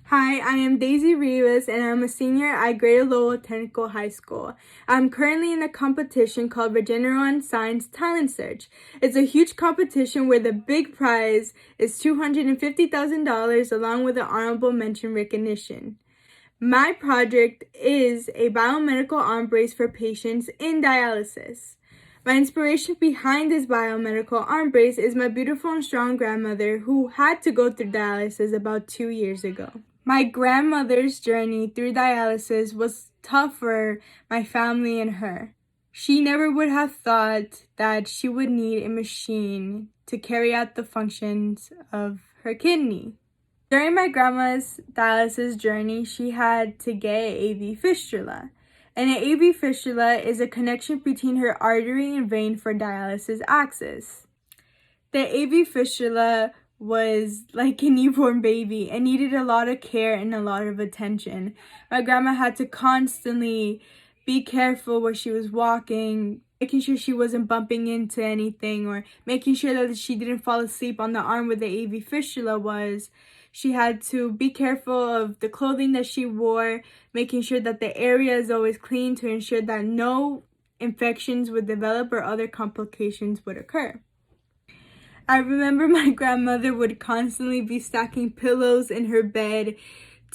Hi, I am Daisy Rivas and I'm a senior at Greater Lowell Technical High School. I'm currently in a competition called Regeneron Science Talent Search. It's a huge competition where the big prize is $250,000 along with an honorable mention recognition. My project is a biomedical arm brace for patients in dialysis. My inspiration behind this biomedical arm brace is my beautiful and strong grandmother who had to go through dialysis about 2 years ago. My grandmother's journey through dialysis was tough for my family and her. She never would have thought that she would need a machine to carry out the functions of her kidney. During my grandma's dialysis journey, she had to get an AV fistula. And an AV fistula is a connection between her artery and vein for dialysis access. The AV fistula was like a newborn baby and needed a lot of care and a lot of attention. My grandma had to constantly be careful where she was walking, making sure she wasn't bumping into anything or making sure that she didn't fall asleep on the arm where the AV fistula was. She had to be careful of the clothing that she wore, making sure that the area is always clean to ensure that no infections would develop or other complications would occur. I remember my grandmother would constantly be stacking pillows in her bed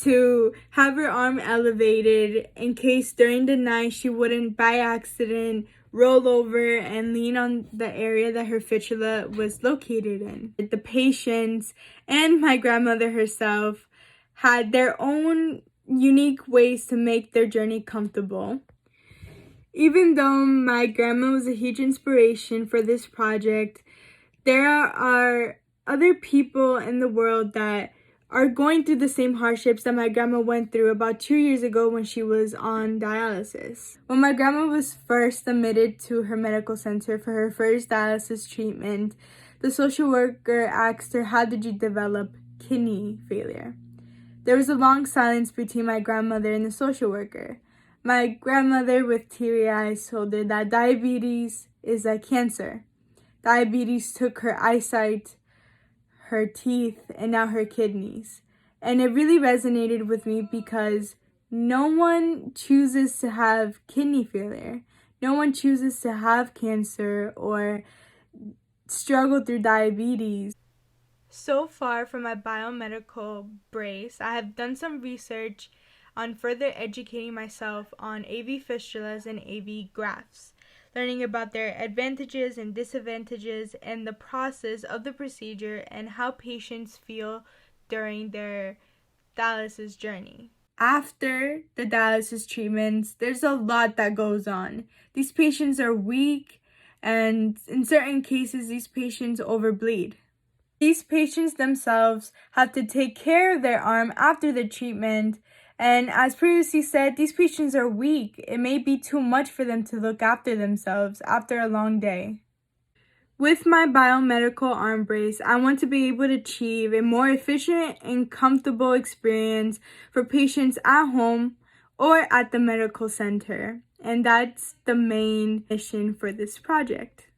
to have her arm elevated in case during the night she wouldn't by accident roll over and lean on the area that her fistula was located in. The patients and my grandmother herself had their own unique ways to make their journey comfortable. Even though my grandma was a huge inspiration for this project, there are other people in the world that are going through the same hardships that my grandma went through about 2 years ago when she was on dialysis. When my grandma was first admitted to her medical center for her first dialysis treatment, the social worker asked her, "How did you develop kidney failure?" There was a long silence between my grandmother and the social worker. My grandmother, with teary eyes, told her that diabetes is like cancer. Diabetes took her eyesight, her teeth, and now her kidneys. And it really resonated with me because no one chooses to have kidney failure. No one chooses to have cancer or struggle through diabetes. So far from my biomedical brace, I have done some research on further educating myself on AV fistulas and AV grafts, learning about their advantages and disadvantages and the process of the procedure and how patients feel during their dialysis journey. After the dialysis treatments, there's a lot that goes on. These patients are weak, and in certain cases, these patients overbleed. These patients themselves have to take care of their arm after the treatment, and as previously said, these patients are weak. It may be too much for them to look after themselves after a long day. With my biomedical arm brace, I want to be able to achieve a more efficient and comfortable experience for patients at home or at the medical center, and that's the main mission for this project.